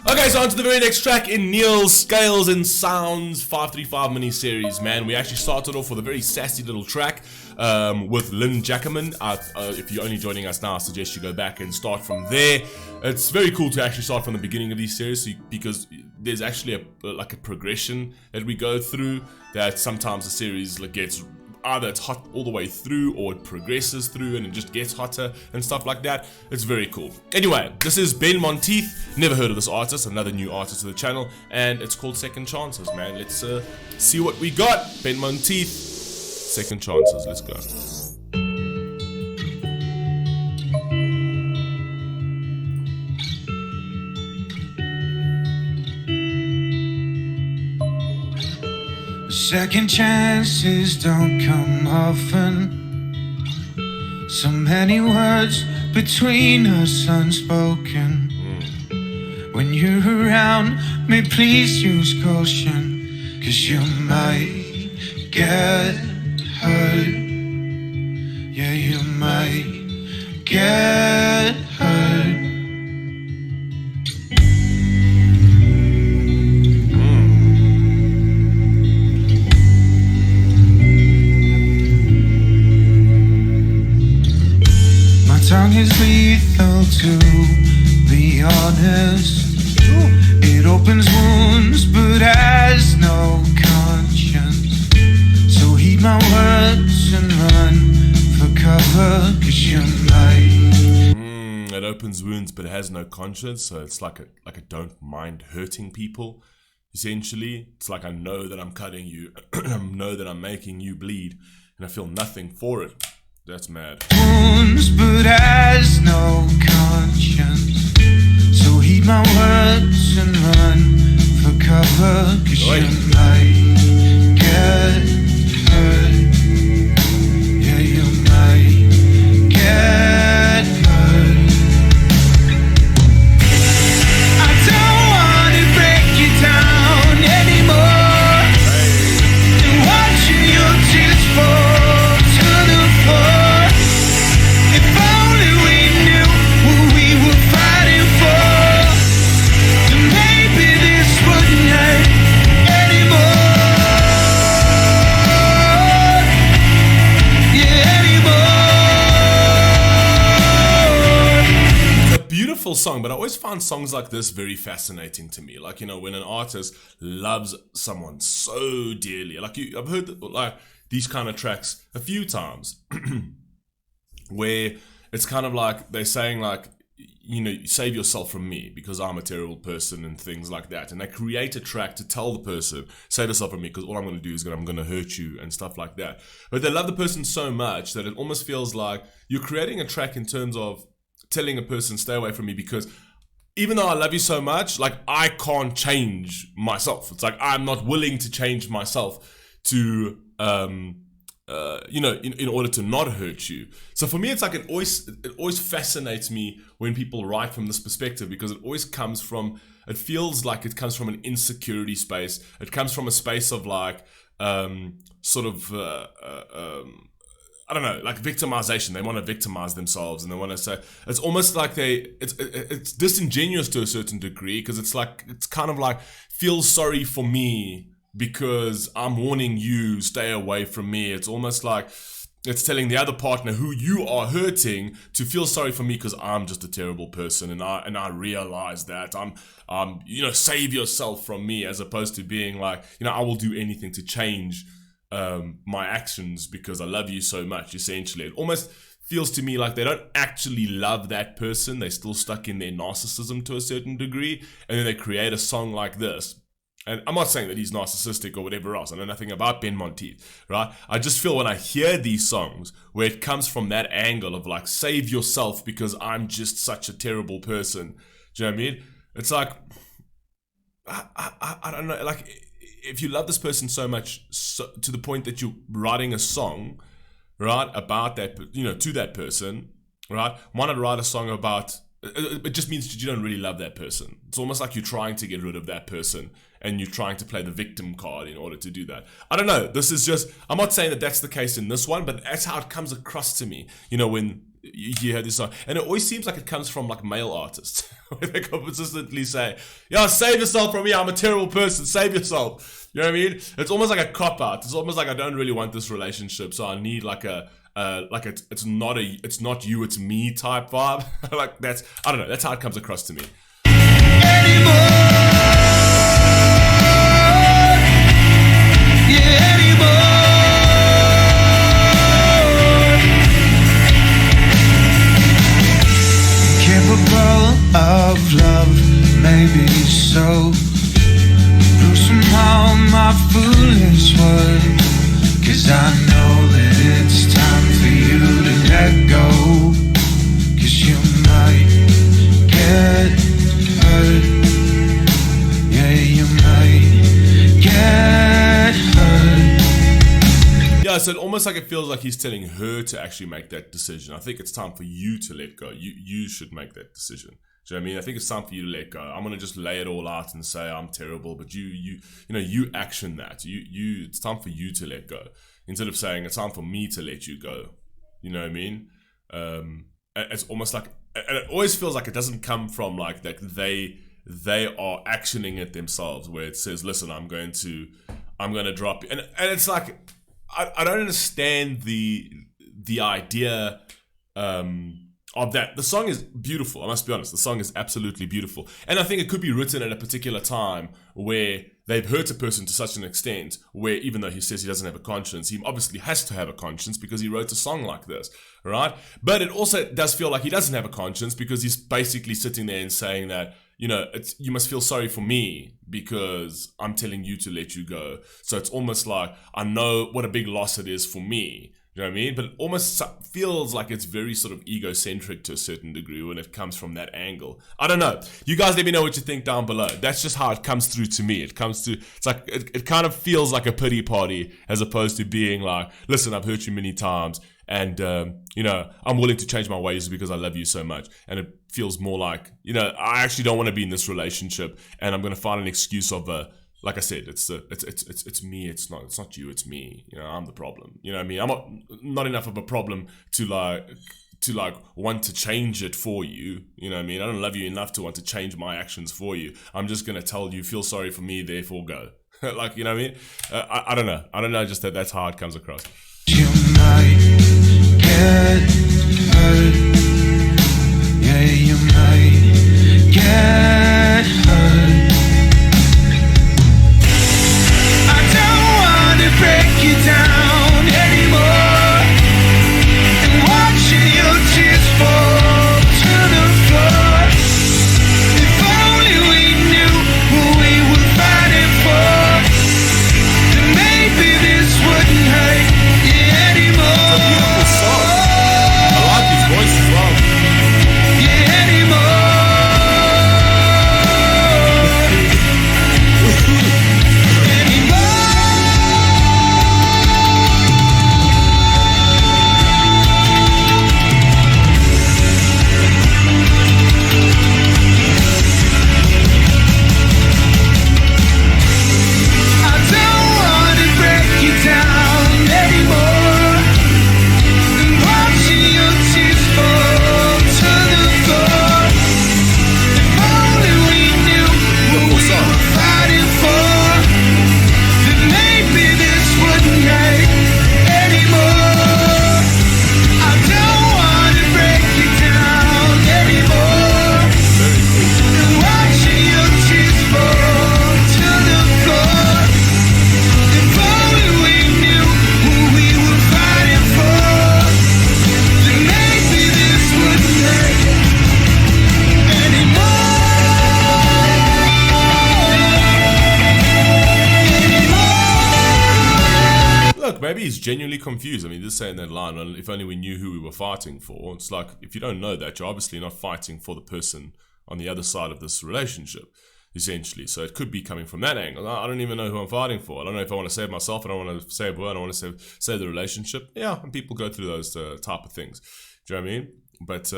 Okay, so on to the very next track in Neil's Scales and Sounds 535 mini-series, man. We actually started off with a very sassy little track with Lynn Jackerman. If you're only joining us now, I suggest you go back and start from there. It's very cool to actually start from the beginning of these series because there's actually a progression that we go through that sometimes the series gets... either it's hot all the way through or it progresses through and it just gets hotter and stuff like that. It's very cool. Anyway, this is Ben Monteith. Never heard of this artist, another new artist to the channel, and it's called Second Chances, man. Let's see what we got. Ben Monteith, Second Chances. Let's go. Second chances don't come often. So many words between us unspoken. When you're around me, please use caution, 'cause you might get hurt. Yeah, you might get hurt. Tongue is lethal, to be honest. It opens wounds but has no conscience. So heed my words and run for cover, 'cause you might. It opens wounds but it has no conscience. So it's like a don't mind hurting people. Essentially, it's like I know that I'm cutting you, I know that I'm making you bleed, and I feel nothing for it. That's mad. Wounds but has no conscience. So heed my words and run for cover, 'cause you might get hurt. Yeah, you might get hurt. I don't wanna break you down anymore. And watching your tears fall to the floor. Song, but I always find songs like this very fascinating to me. Like, you know, when an artist loves someone so dearly, like I've heard these kind of tracks a few times where it's kind of like they're saying like, you know, save yourself from me because I'm a terrible person and things like that, and they create a track to tell the person, save yourself from me because all I'm going to do is I'm going to hurt you and stuff like that. But they love the person so much that it almost feels like you're creating a track in terms of telling a person stay away from me, because even though I love you so much, like I can't change myself. It's like I'm not willing to change myself to you know, in order to not hurt you. So for me, it's like it always fascinates me when people write from this perspective, because it feels like it comes from an insecurity space. It comes from a space of like sort of I don't know, like victimization. They want to victimize themselves, and they want to say it's almost like it's disingenuous to a certain degree, because it's kind of like feel sorry for me because I'm warning you, stay away from me. It's almost like it's telling the other partner who you are hurting to feel sorry for me because I'm just a terrible person, and I realize that I'm you know, save yourself from me, as opposed to being like, you know, I will do anything to change my actions because I love you so much. Essentially, it almost feels to me like they don't actually love that person. They're still stuck in their narcissism to a certain degree, and then they create a song like this. And I'm not saying that he's narcissistic or whatever else. I know nothing about Ben Monteith, right? I just feel when I hear these songs where it comes from that angle of like, save yourself because I'm just such a terrible person. Do you know what I mean? It's like, I don't know, like, if you love this person so much, to the point that you're writing a song, right, about that, you know, to that person, right? Why not write a song about, it just means that you don't really love that person. It's almost like you're trying to get rid of that person, and you're trying to play the victim card in order to do that. I don't know. This is just, I'm not saying that that's the case in this one, but that's how it comes across to me. You know, when you hear this song, and it always seems like it comes from like male artists, where they consistently say, "Yeah, save yourself from me. I'm a terrible person. Save yourself." You know what I mean? It's almost like a cop out. It's almost like I don't really want this relationship, so I need like it's not you, it's me type vibe. Like I don't know. That's how it comes across to me. Of love, maybe so. Prove somehow my foolish words, 'cause I know that it's time for you to let go, 'cause you might get hurt. Yeah, you might get hurt. Yeah, so almost like it feels like he's telling her to actually make that decision. I think it's time for you to let go. You should make that decision. Do you know what I mean? I think it's time for you to let go. I'm gonna just lay it all out and say I'm terrible, but you action that. It's time for you to let go instead of saying it's time for me to let you go. You know what I mean? It's almost like, and it always feels like it doesn't come from like that they are actioning it themselves, where it says, "Listen, I'm gonna drop you," and it's like I don't understand the idea. Of that. The song is beautiful, I must be honest. The song is absolutely beautiful. And I think it could be written at a particular time where they've hurt a person to such an extent where even though he says he doesn't have a conscience, he obviously has to have a conscience because he wrote a song like this, right? But it also does feel like he doesn't have a conscience because he's basically sitting there and saying that, you must feel sorry for me because I'm telling you to let you go. So it's almost like, I know what a big loss it is for me. You know what I mean? But it almost feels like it's very sort of egocentric to a certain degree when it comes from that angle. I don't know. You guys let me know what you think down below. That's just how it comes through to me. It's like, it kind of feels like a pity party as opposed to being like, listen, I've hurt you many times and, I'm willing to change my ways because I love you so much. And it feels more like, I actually don't want to be in this relationship and I'm going to find an excuse of like I said, it's me. It's not you. It's me. I'm the problem. You know what I mean? I'm not enough of a problem to want to change it for you. You know what I mean? I don't love you enough to want to change my actions for you. I'm just gonna tell you, feel sorry for me, therefore go. Like, you know what I mean? I don't know. I don't know. Just that's how it comes across. You might get hurt. Yeah, you might get hurt. Break you down anymore, and watching your tears fall to the floor. If only we knew who we were fighting for, then maybe this wouldn't hurt you anymore. It's a beautiful song. I like his voice as well. Yeah, anymore. Maybe he's genuinely confused. I mean, just saying that line, well, if only we knew who we were fighting for. It's like, if you don't know that, you're obviously not fighting for the person on the other side of this relationship, essentially. So it could be coming from that angle. I don't even know who I'm fighting for. I don't know if I want to save myself. I don't want to save her. I don't want to save the relationship. Yeah, and people go through those type of things. Do you know what I mean? But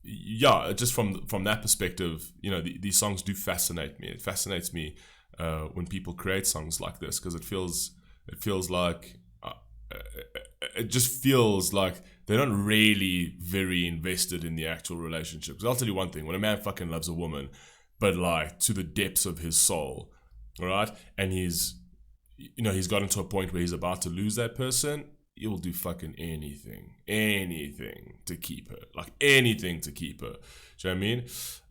yeah, just from that perspective, these songs do fascinate me. It fascinates me when people create songs like this because it feels like it just feels like they're not really very invested in the actual relationship. Because I'll tell you one thing: when a man fucking loves a woman, but like to the depths of his soul, all right, and he's gotten to a point where he's about to lose that person, he will do fucking anything to keep her, like anything to keep her. Do you know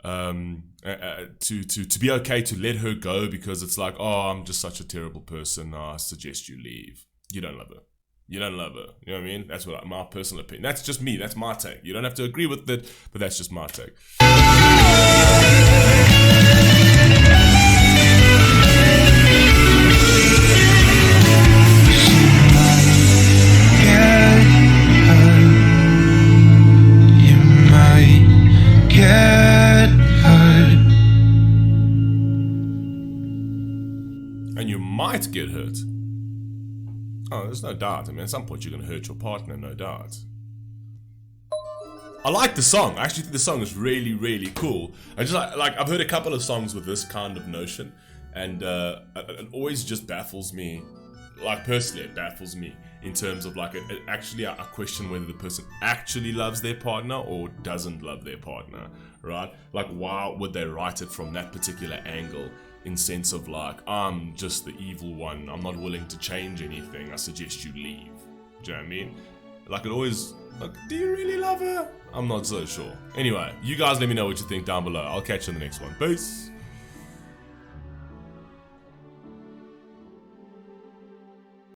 what I mean? To be okay to let her go because it's like, oh, I'm just such a terrible person. I suggest you leave. You don't love her. You don't love her. You know what I mean? That's my personal opinion. That's just me. That's my take. You don't have to agree with it, but that's just my take. And you might get hurt. Oh, there's no doubt. I mean, at some point you're going to hurt your partner, no doubt. I like the song. I actually think the song is really, really cool. I just like I've heard a couple of songs with this kind of notion, and it always just baffles me. Like personally, it baffles me in terms of like I question whether the person actually loves their partner or doesn't love their partner, right? Like, why would they write it from that particular angle? In sense of like, I'm just the evil one. I'm not willing to change anything. I suggest you leave. Do you know what I mean? Like it always, like, do you really love her? I'm not so sure. Anyway, you guys let me know what you think down below. I'll catch you in the next one. Peace.